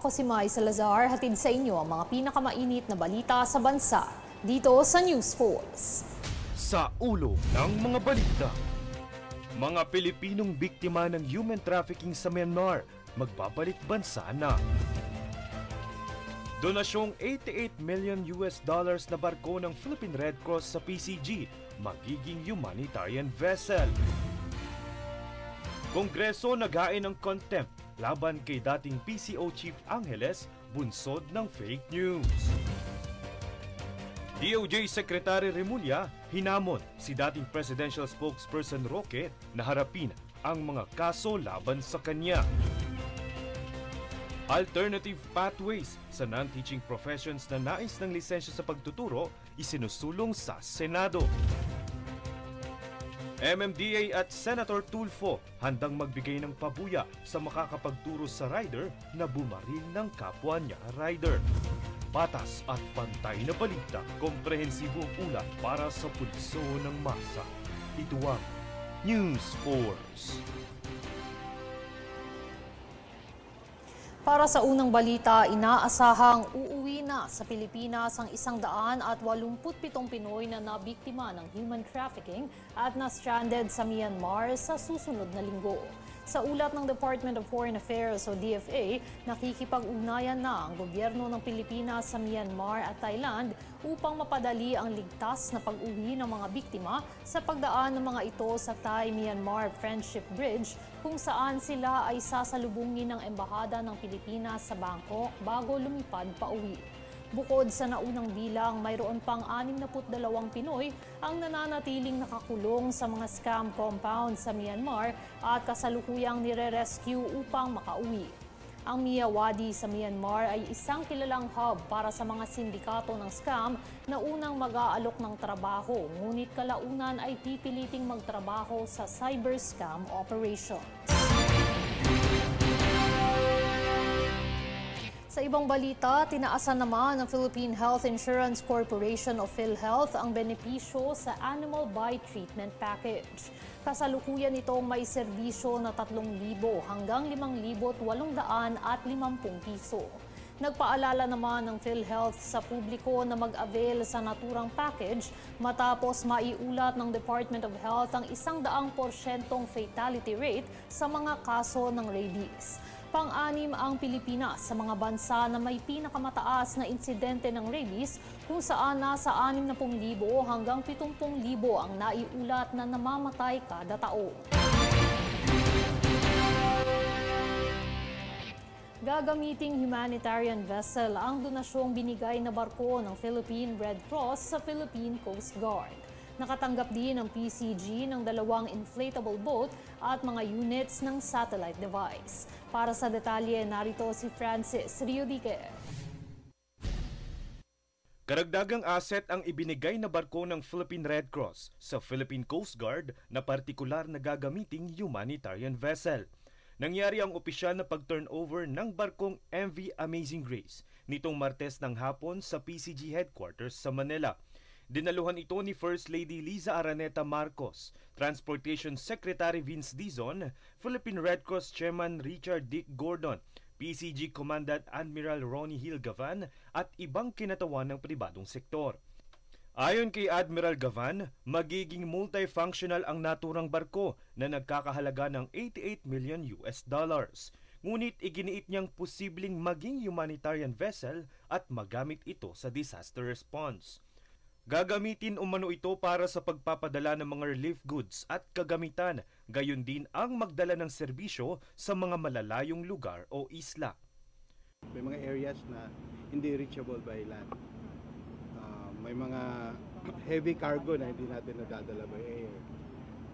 Ako si Mai Salazar, hatid sa inyo ang mga pinakamainit na balita sa bansa dito sa News Force. Sa ulo ng mga balita, mga Pilipinong biktima ng human trafficking sa Myanmar magbabalik bansa na. Donasyong $88 million na barko ng Philippine Red Cross sa PCG magiging humanitarian vessel. Kongreso naghain ng contempt laban kay dating PCO Chief Angeles bunsod ng fake news. DOJ Secretary Remulla hinamon si dating Presidential Spokesperson Roque na harapin ang mga kaso laban sa kanya. Alternative pathways sa non-teaching professions na nais ng lisensya sa pagtuturo isinusulong sa Senado. MMDA at Senator Tulfo handang magbigay ng pabuya sa makakapagturo sa rider na bumaril ng kapwa niya rider. Patas at pantay na balita, komprehensibong ulat para sa pulso ng masa. Ito ang News Force. Para sa unang balita, inaasahang uuwi na sa Pilipinas ang 187 Pinoy na nabiktima ng human trafficking at na-stranded sa Myanmar sa susunod na linggo. Sa ulat ng Department of Foreign Affairs o DFA, nakikipag-ugnayan na ang gobyerno ng Pilipinas sa Myanmar at Thailand upang mapadali ang ligtas na pag-uwi ng mga biktima sa pagdaan ng mga ito sa Thai-Myanmar Friendship Bridge kung saan sila ay sasalubungin ng Embahada ng Pilipinas sa Bangkok bago lumipad pauwi. Bukod sa naunang bilang, mayroon pang 62 Pinoy ang nananatiling nakakulong sa mga scam compound sa Myanmar at kasalukuyang nire-rescue upang makauwi. Ang Miyawadi sa Myanmar ay isang kilalang hub para sa mga sindikato ng scam na unang mag-aalok ng trabaho, ngunit kalaunan ay pipiliting magtrabaho sa cyber scam operations. Sa ibang balita, tinaasan naman ng Philippine Health Insurance Corporation o PhilHealth ang benepisyo sa Animal Bite Treatment Package. Kasalukuyan itong may serbisyo na 3,000 hanggang 5,850 piso. Nagpaalala naman ng PhilHealth sa publiko na mag-avail sa naturang package matapos maiulat ng Department of Health ang 100% fatality rate sa mga kaso ng rabies. Pang-anim ang Pilipinas sa mga bansa na may pinakamataas na insidente ng rabies kung saan nasa 60,000 hanggang 70,000 ang naiulat na namamatay kada taon. Gagamiting humanitarian vessel ang donasyong binigay na barko ng Philippine Red Cross sa Philippine Coast Guard. Nakatanggap din ng PCG ng 2 inflatable boat at mga units ng satellite device. Para sa detalye, narito si Francis Riodique. Karagdagang asset ang ibinigay na barko ng Philippine Red Cross sa Philippine Coast Guard na partikular na gagamiting humanitarian vessel. Nangyari ang opisyal na pag-turnover ng barkong MV Amazing Grace nitong Martes ng hapon sa PCG headquarters sa Manila. Dinaluhan ito ni First Lady Liza Araneta Marcos, Transportation Secretary Vince Dizon, Philippine Red Cross Chairman Richard Dick Gordon, PCG Commandant Admiral Ronnie Hill Gavan at ibang kinatawan ng pribadong sektor. Ayon kay Admiral Gavan, magiging multifunctional ang naturang barko na nagkakahalaga ng $88 million. Ngunit iginiit niyang posibleng maging humanitarian vessel at magamit ito sa disaster response. Gagamitin umano ito para sa pagpapadala ng mga relief goods at kagamitan, gayon din ang magdala ng serbisyo sa mga malalayong lugar o isla. May mga areas na hindi reachable by land. May mga heavy cargo na hindi natin nadadala by air.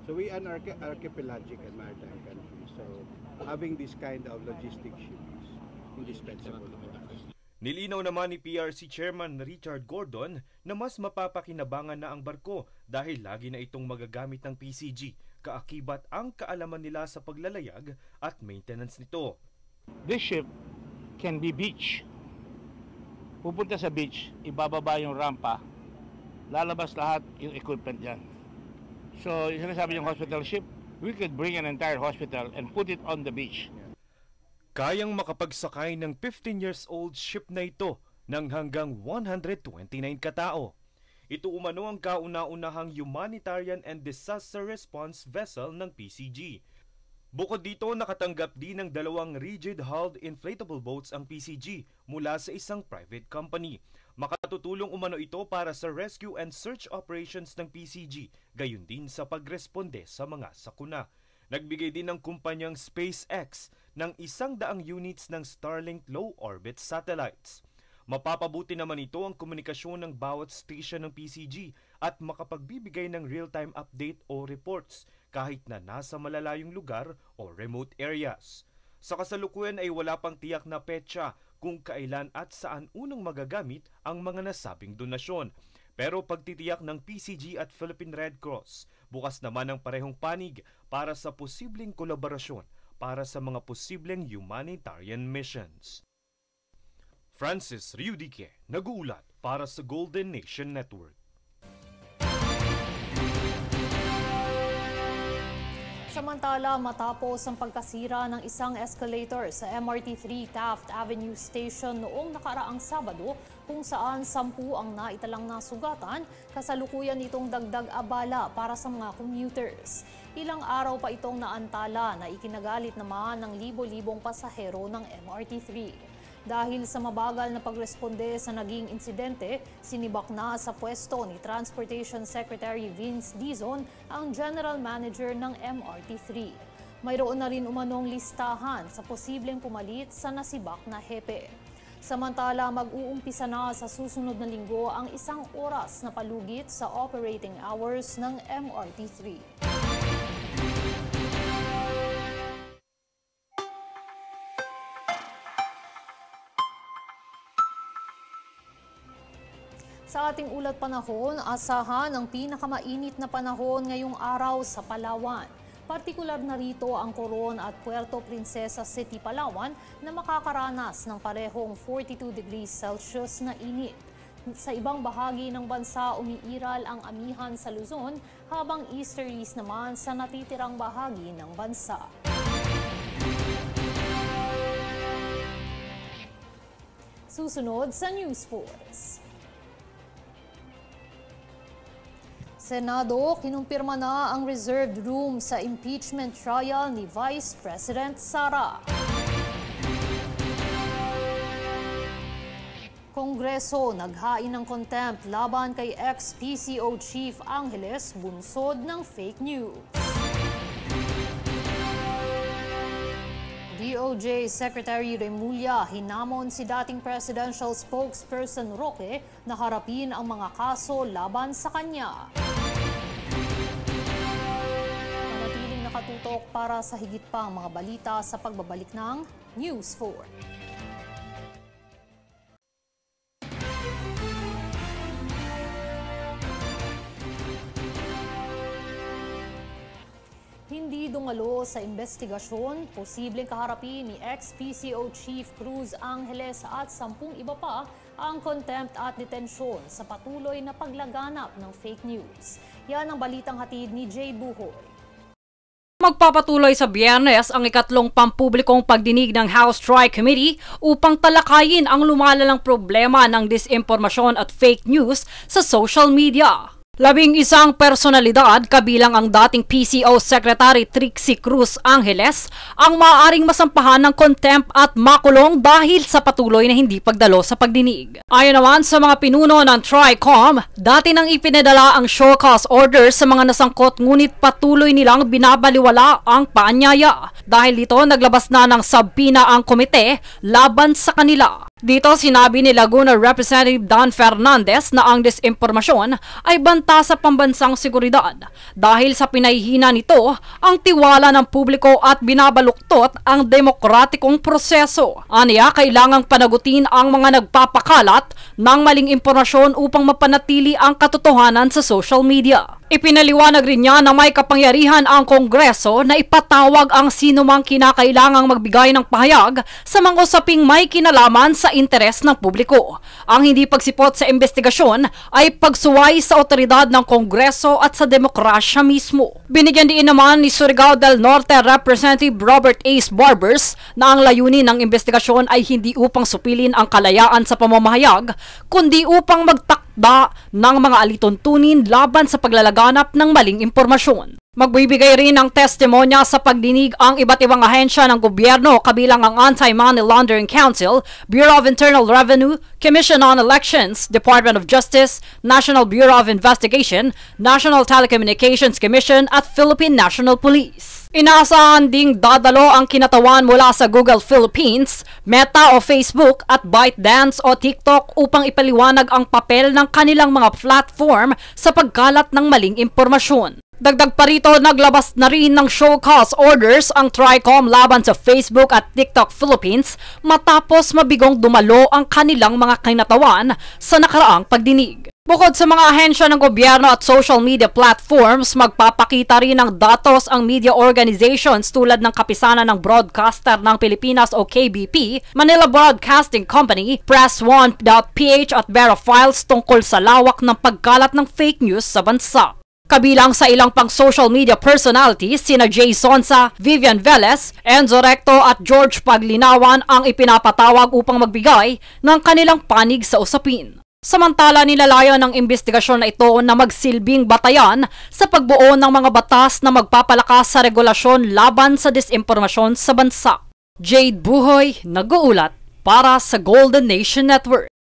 So we are an archipelagic and maritime country. So having this kind of logistic ship is indispensable. Nilinaw naman ni PRC Chairman Richard Gordon na mas mapapakinabangan na ang barko dahil lagi na itong magagamit ng PCG, kaakibat ang kaalaman nila sa paglalayag at maintenance nito. This ship can be beach. Pupunta sa beach, ibababa yung rampa, lalabas lahat yung equipment yan. So, yung sinasabi yung hospital ship, we could bring an entire hospital and put it on the beach. Kayang makapagsakay ng 15 years old ship na ito ng hanggang 129 katao. Ito umano ang kauna-unahang humanitarian and disaster response vessel ng PCG. Bukod dito, nakatanggap din ng 2 rigid-hulled inflatable boats ang PCG mula sa isang private company. Makatutulong umano ito para sa rescue and search operations ng PCG, gayon din sa pagresponde sa mga sakuna. Nagbigay din ng kumpanyang SpaceX ng 100 units ng Starlink low-orbit satellites. Mapapabuti naman ito ang komunikasyon ng bawat station ng PCG at makapagbibigay ng real-time update o reports kahit na nasa malalayong lugar o remote areas. Sa kasalukuyan ay wala pang tiyak na petsa kung kailan at saan unang magagamit ang mga nasabing donasyon. Pero pagtitiyak ng PCG at Philippine Red Cross, bukas naman ang parehong panig para sa posibleng kolaborasyon para sa mga posibleng humanitarian missions. Francis Riudique, nag-uulat para sa Golden Nation Network. Samantala, matapos ang pagkasira ng isang escalator sa MRT3 Taft Avenue Station noong nakaraang Sabado, kung saan 10 ang naitalang nasugatan, kasalukuyan itong dagdag abala para sa mga commuters. Ilang araw pa itong naantala na ikinagalit naman ng libo-libong pasahero ng MRT3. Dahil sa mabagal na pagresponde sa naging insidente, sinibak na sa pwesto ni Transportation Secretary Vince Dizon ang General Manager ng MRT3. Mayroon na rin umanong listahan sa posibleng pumalit sa nasibak na hepe. Samantala, mag-uumpisa na sa susunod na linggo ang 1 oras na palugit sa operating hours ng MRT3. Sa ating ulat panahon, asahan ang pinakamainit na panahon ngayong araw sa Palawan. Partikular na rito ang Coron at Puerto Princesa City, Palawan na makakaranas ng parehong 42 degrees Celsius na init. Sa ibang bahagi ng bansa, umiiral ang amihan sa Luzon habang easterlies naman sa natitirang bahagi ng bansa. Susunod sa News Force. Senado, kinumpirma na ang reserved room sa impeachment trial ni Vice President Sara. Kongreso, naghain ng contempt laban kay ex-PCO Chief Angeles bunsod ng fake news. DOJ Secretary Remulla hinamon si dating presidential spokesperson Roque na harapin ang mga kaso laban sa kanya. Manatiling nakatutok para sa higit pang mga balita sa pagbabalik ng News 4. Hindi dumalo sa investigasyon, posibleng kaharapin ni ex-PCO Chief Cruz Angeles at 10 iba pa ang contempt at detensyon sa patuloy na paglaganap ng fake news. Yan ang balitang hatid ni Jade Buhoy. Magpapatuloy sa Biyernes ang ikatlong pampublikong pagdinig ng House Tri-Committee upang talakayin ang lumalalang problema ng disinformasyon at fake news sa social media. 11 personalidad kabilang ang dating PCO Secretary Trixie Cruz Angeles ang maaaring masampahan ng contempt at makulong dahil sa patuloy na hindi pagdalo sa pagdinig. Ayon naman sa mga pinuno ng TRICOM, dati nang ipinadala ang show cause order sa mga nasangkot ngunit patuloy nilang binabaliwala ang paanyaya. Dahil dito naglabas na ng subpoena ang komite laban sa kanila. Dito sinabi ni Laguna Representative Don Fernandez na ang disinformasyon ay banta sa pambansang seguridad dahil sa pinahihina nito ang tiwala ng publiko at binabaluktot ang demokratikong proseso. Aniya, kailangang panagutin ang mga nagpapakalat ng maling impormasyon upang mapanatili ang katotohanan sa social media. Ipinaliwanag rin niya na may kapangyarihan ang Kongreso na ipatawag ang sinumang kinakailangang magbigay ng pahayag sa mga usaping may kinalaman sa interes ng publiko. Ang hindi pagsipot sa investigasyon ay pagsuway sa otoridad ng Kongreso at sa demokrasya mismo. Binigyan din naman ni Surigao del Norte Representative Robert Ace Barbers na ang layunin ng investigasyon ay hindi upang supilin ang kalayaan sa pamamahayag, kundi upang magtakda ng mga alituntunin laban sa paglalaganap ng maling impormasyon. Magbibigay rin ng testimonya sa pagdinig ang iba't ibang ahensya ng gobyerno kabilang ang Anti-Money Laundering Council, Bureau of Internal Revenue, Commission on Elections, Department of Justice, National Bureau of Investigation, National Telecommunications Commission at Philippine National Police. Inaasahan ding dadalo ang kinatawan mula sa Google Philippines, Meta o Facebook at ByteDance o TikTok upang ipaliwanag ang papel ng kanilang mga platform sa pagkalat ng maling impormasyon. Dagdag pa rito, naglabas na rin ng show cause orders ang TRICOM laban sa Facebook at TikTok Philippines matapos mabigong dumalo ang kanilang mga kinatawan sa nakaraang pagdinig. Bukod sa mga ahensya ng gobyerno at social media platforms, magpapakita rin ng datos ang media organizations tulad ng Kapisanan ng Broadcaster ng Pilipinas o KBP, Manila Broadcasting Company, Press1.ph at Verifiles tungkol sa lawak ng pagkalat ng fake news sa bansa. Kabilang sa ilang pang social media personalities sina Jay Sonsa, Vivian Velez, Enzo Recto at George Paglinawan ang ipinapatawag upang magbigay ng kanilang panig sa usapin. Samantala, nilalayo ng investigasyon na ito na magsilbing batayan sa pagbuo ng mga batas na magpapalakas sa regulasyon laban sa disinformasyon sa bansa. Jade Buhoy, nag-uulat para sa Golden Nation Network.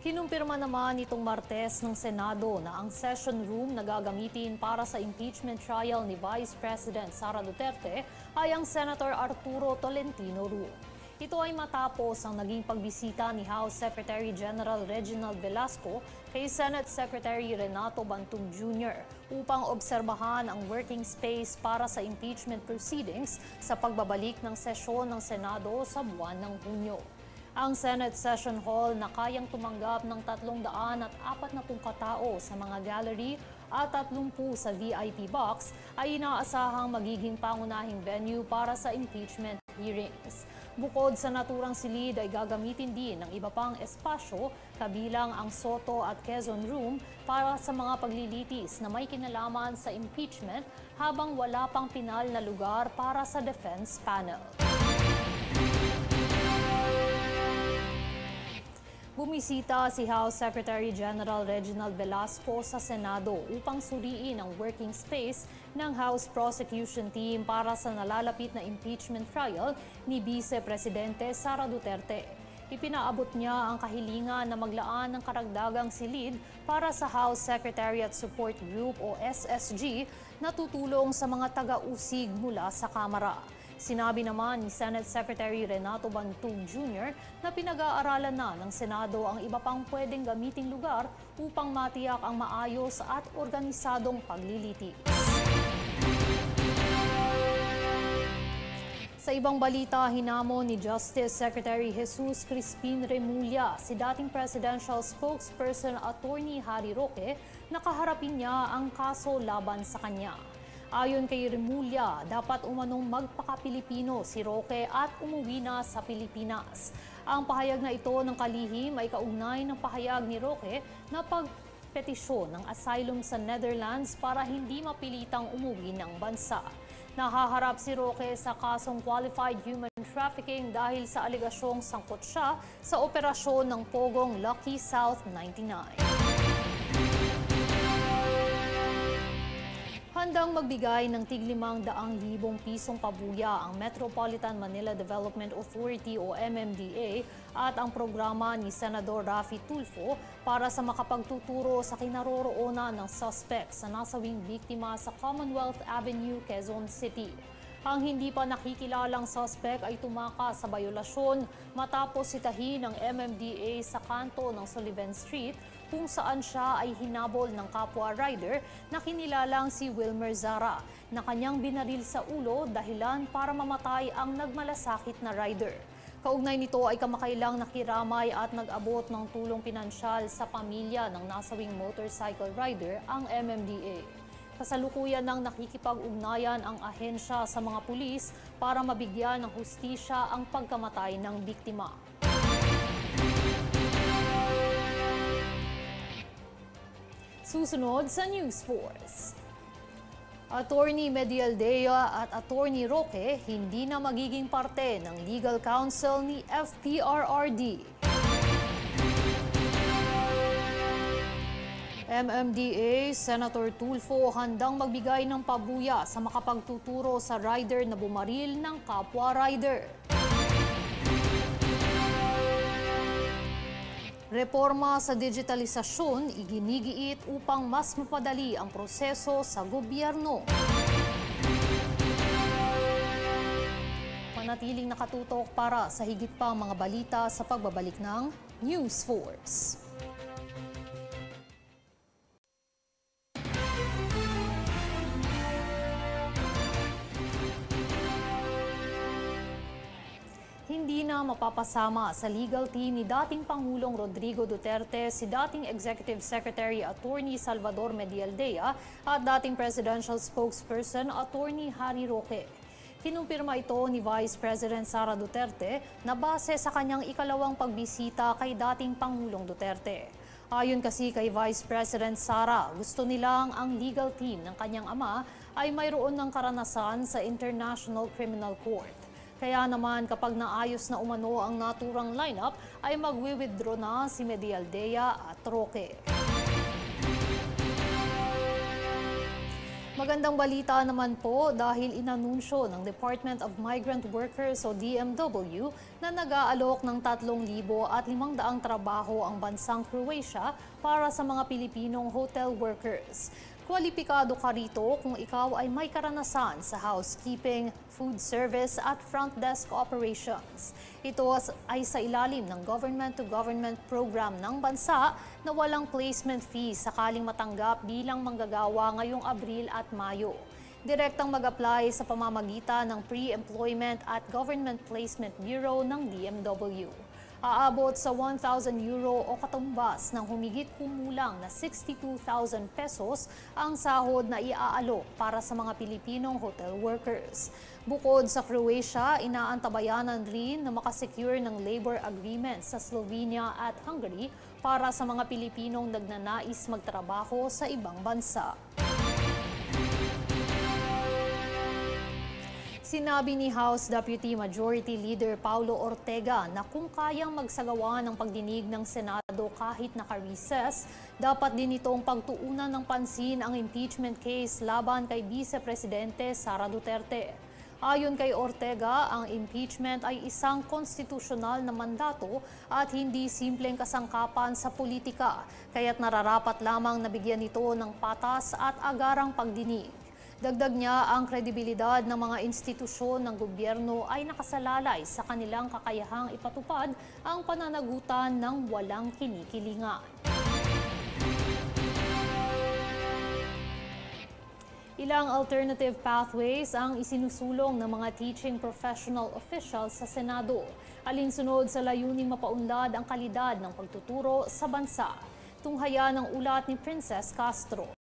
Kinumpirma naman itong Martes ng Senado na ang session room na gagamitin para sa impeachment trial ni Vice President Sara Duterte ay ang Senator Arturo Tolentino Room. Ito ay matapos ang naging pagbisita ni House Secretary General Reginald Velasco kay Senate Secretary Renato Bantog Jr. upang obserbahan ang working space para sa impeachment proceedings sa pagbabalik ng sesyon ng Senado sa buwan ng Hunyo. Ang Senate Session Hall na kayang tumanggap ng 340 katao sa mga gallery at 30 sa VIP box ay inaasahang magiging pangunahing venue para sa impeachment hearings. Bukod sa naturang silid ay gagamitin din ng iba pang espasyo kabilang ang Soto at Quezon Room para sa mga paglilitis na may kinalaman sa impeachment habang wala pang pinal na lugar para sa defense panel. Bumisita si House Secretary General Reginald Velasco sa Senado upang suriin ang working space ng House Prosecution Team para sa nalalapit na impeachment trial ni Vice Presidente Sara Duterte. Ipinaabot niya ang kahilingan na maglaan ng karagdagang silid para sa House Secretariat Support Group o SSG na tutulong sa mga taga-usig mula sa Kamara. Sinabi naman ni Senate Secretary Renato Bantog Jr. na pinag-aaralan na ng Senado ang iba pang pwedeng gamiting lugar upang matiyak ang maayos at organisadong paglilitis. Sa ibang balita, hinamon ni Justice Secretary Jesus Crispin Remulla si dating presidential spokesperson Attorney Harry Roque na kaharapin niya ang kaso laban sa kanya. Ayon kay Remulla, dapat umanong magpaka-Pilipino si Roque at umuwi na sa Pilipinas. Ang pahayag na ito ng kalihim ay kaugnay ng pahayag ni Roque na pagpetisyon ng asylum sa Netherlands para hindi mapilitang umuwi ng bansa. Nahaharap si Roque sa kasong qualified human trafficking dahil sa alegasyong sangkot siya sa operasyon ng Pogong Lucky South 99. Handang magbigay ng tig-500,000 pisong pabuya ang Metropolitan Manila Development Authority o MMDA at ang programa ni Senador Raffy Tulfo para sa makapagtuturo sa kinaroroonan ng suspect sa nasawing biktima sa Commonwealth Avenue, Quezon City. Ang hindi pa nakikilalang suspect ay tumakas sa bayolasyon matapos sitahin ng MMDA sa kanto ng Sullivan Street kung saan siya ay hinabol ng kapwa rider na kinilalang si Wilmer Zara na kanyang binaril sa ulo dahilan para mamatay ang nagmalasakit na rider. Kaugnay nito ay kamakailang nakiramay at nag-abot ng tulong pinansyal sa pamilya ng nasawing motorcycle rider ang MMDA. Kasalukuyan ng nakikipag-ugnayan ang ahensya sa mga pulis para mabigyan ng hustisya ang pagkamatay ng biktima. Susunod sa News Force. Attorney Medialdea at Attorney Roque hindi na magiging parte ng legal counsel ni FPRRD. MMDA Senator Tulfo handang magbigay ng pabuya sa makapagtuturo sa rider na bumaril ng kapwa rider. Reforma sa digitalisasyon iginigiit upang mas mapadali ang proseso sa gobyerno. Manatiling nakatutok para sa higit pang mga balita sa pagbabalik ng News Force. Hindi na mapapasama sa legal team ni dating Pangulong Rodrigo Duterte si dating Executive Secretary Attorney Salvador Medialdea at dating Presidential Spokesperson Attorney Harry Roque. Kinumpirma ito ni Vice President Sara Duterte na base sa kanyang ikalawang pagbisita kay dating Pangulong Duterte. Ayon kasi kay Vice President Sara, gusto nilang ang legal team ng kanyang ama ay mayroon ng karanasan sa International Criminal Court. Kaya naman kapag naayos na umano ang naturang lineup ay magwi-withdraw na si Medialdea at Roque. Magandang balita naman po dahil inanunsyo ng Department of Migrant Workers o DMW na nag-aalok ng 3,500 trabaho ang bansang Croatia para sa mga Pilipinong hotel workers. Kwalipikado ka rito kung ikaw ay may karanasan sa housekeeping, food service at front desk operations. Ito ay sa ilalim ng government-to-government program ng bansa na walang placement fee sakaling matanggap bilang manggagawa ngayong Abril at Mayo. Direktang mag-apply sa pamamagitan ng Pre-Employment at Government Placement Bureau ng DMW. Aabot sa 1,000 euro o katumbas ng humigit kumulang na 62,000 pesos ang sahod na iaalok para sa mga Pilipinong hotel workers. Bukod sa Croatia, inaantabayanan rin na makasecure ng labor agreement sa Slovenia at Hungary para sa mga Pilipinong nagnanais magtrabaho sa ibang bansa. Sinabi ni House Deputy Majority Leader Paulo Ortega na kung kayang magsagawa ng pagdinig ng Senado kahit naka-recess, dapat din itong pagtuunan ng pansin ang impeachment case laban kay Vice Presidente Sara Duterte. Ayon kay Ortega, ang impeachment ay isang konstitusyonal na mandato at hindi simpleng kasangkapan sa politika, kaya't nararapat lamang nabigyan ito ng patas at agarang pagdinig. Dagdag niya, ang kredibilidad ng mga institusyon ng gobyerno ay nakasalalay sa kanilang kakayahang ipatupad ang pananagutan ng walang kinikilingan. Ilang alternative pathways ang isinusulong ng mga teaching professional officials sa Senado, alinsunod sa layuning mapaunlad ang kalidad ng pagtuturo sa bansa. Tunghaya ng ulat ni Princess Castro.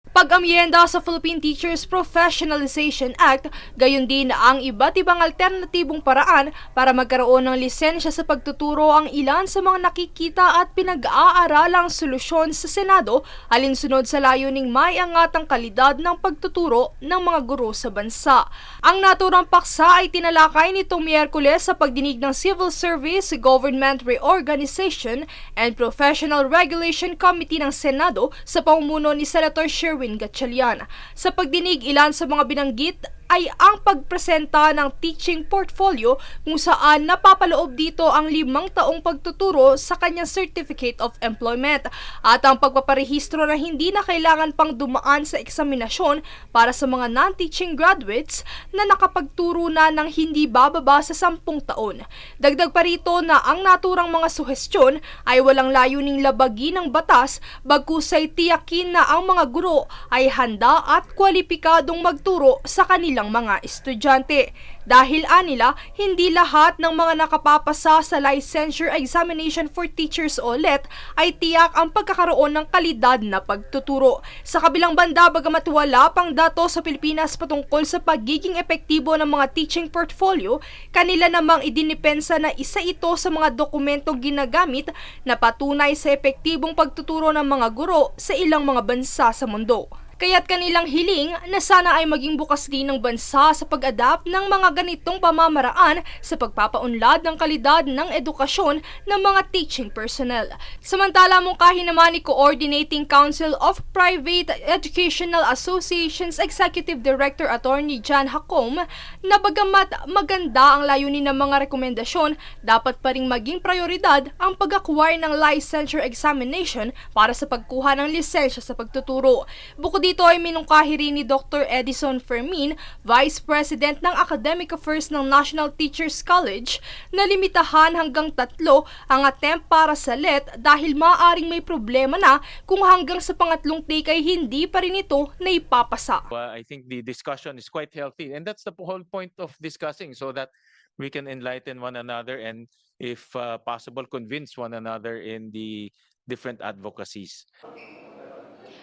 Pag-amyenda sa Philippine Teachers Professionalization Act, gayon din ang iba't ibang alternatibong paraan para magkaroon ng lisensya sa pagtuturo ang ilan sa mga nakikita at pinag-aaralang solusyon sa Senado alinsunod sa layuning maiangat ang kalidad ng pagtuturo ng mga guro sa bansa. Ang naturang paksa ay tinalakay nitong Miyerkules sa pagdinig ng Civil Service, Government Reorganization and Professional Regulation Committee ng Senado sa pamumuno ni Senator Sherwin Gatchalian. Sa pagdinig, ilan sa mga binanggit ay ang pagpresenta ng teaching portfolio kung saan napapaloob dito ang 5 taong pagtuturo sa kanyang Certificate of Employment at ang pagpaparehistro na hindi na kailangan pang dumaan sa eksaminasyon para sa mga non-teaching graduates na nakapagturo na ng hindi bababa sa 10 taon. Dagdag pa rito na ang naturang mga suhestyon ay walang layuning labagin ng batas bagkus ay tiyakin na ang mga guro ay handa at kwalipikadong magturo sa kanila kanilang mga estudyante. Dahil anila, hindi lahat ng mga nakapapasa sa licensure examination for teachers o LET ay tiyak ang pagkakaroon ng kalidad na pagtuturo. Sa kabilang banda, bagamat wala pang datos sa Pilipinas patungkol sa pagiging epektibo ng mga teaching portfolio, kanila namang idinipensa na isa ito sa mga dokumentong ginagamit na patunay sa epektibong pagtuturo ng mga guro sa ilang mga bansa sa mundo. Kaya't kanilang hiling na sana ay maging bukas din ng bansa sa pag-adapt ng mga ganitong pamamaraan sa pagpapaunlad ng kalidad ng edukasyon ng mga teaching personnel. Samantala, mungkahi naman ni Coordinating Council of Private Educational Associations Executive Director Attorney John Hacom na bagamat maganda ang layunin ng mga rekomendasyon, dapat pa ring maging prioridad ang pag-acquire ng licensure examination para sa pagkuha ng lisensya sa pagtuturo. Bukod dito ay minungkahi rin ni Dr. Edison Fermin, Vice President ng Academic Affairs ng National Teachers College, na limitahan hanggang 3 ang attempt para sa LET dahil maaaring may problema na kung hanggang sa pangatlong take ay hindi pa rin ito naipapasa. I think the discussion is quite healthy, and that's the whole point of discussing, so that we can enlighten one another and, if possible, convince one another in the different advocacies.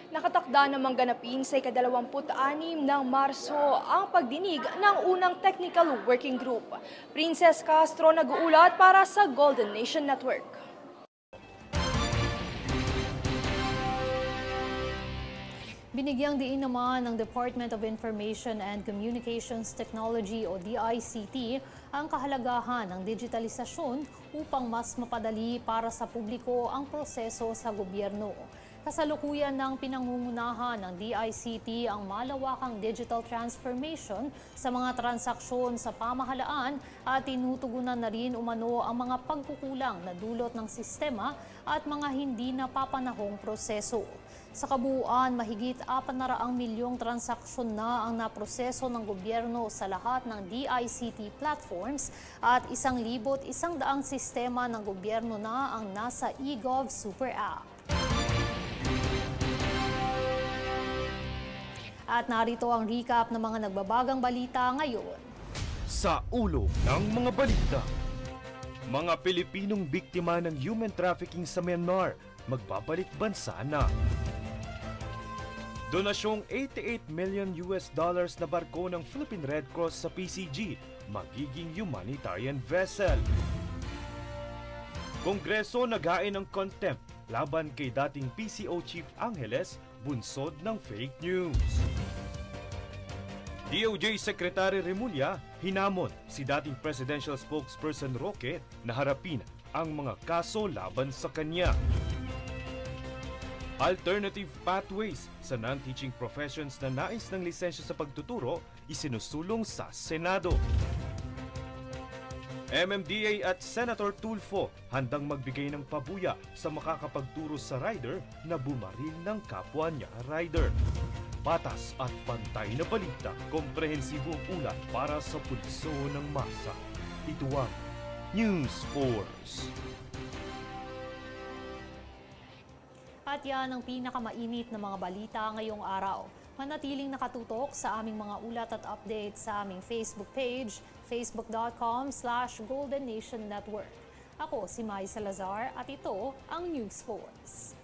Nakatakda namang ganapin sa ika-26 ng Marso ang pagdinig ng unang Technical Working Group. Princess Castro nag-uulat para sa Golden Nation Network. Binigyang diin naman ng Department of Information and Communications Technology o DICT ang kahalagahan ng digitalisasyon upang mas mapadali para sa publiko ang proseso sa gobyerno. Kasalukuyan ng pinangungunahan ng DICT ang malawakang digital transformation sa mga transaksyon sa pamahalaan at tinutugunan na rin umano ang mga pagkukulang na dulot ng sistema at mga hindi napapanahong proseso. Sa kabuuan, mahigit 400 milyong transaksyon na ang naproseso ng gobyerno sa lahat ng DICT platforms at 1,100 sistema ng gobyerno na ang nasa eGov Super App. At narito ang recap ng mga nagbabagang balita ngayon. Sa ulo ng mga balita, mga Pilipinong biktima ng human trafficking sa Myanmar magbabalik bansa na. Donasyong $88 million na barko ng Philippine Red Cross sa PCG magiging humanitarian vessel. Kongreso naghain ng contempt laban kay dating PCO Chief Angeles bunsod ng fake news. DOJ Secretary Remulla hinamon si dating Presidential Spokesperson Roque na harapin ang mga kaso laban sa kanya. Alternative pathways sa non-teaching professions na nais ng lisensya sa pagtuturo isinusulong sa Senado. MMDA at Senator Tulfo handang magbigay ng pabuya sa makakapagturo sa rider na bumaril ng kapwa niya rider. Patas at pantay na balita, komprehensibong ulat para sa pulso ng masa. Ito ang News Force. At yan ang pinakamainit na mga balita ngayong araw. Manatiling nakatutok sa aming mga ulat at updates sa aming Facebook page, facebook.com/Golden Nation Network. Ako si Mai Salazar at ito ang News Force.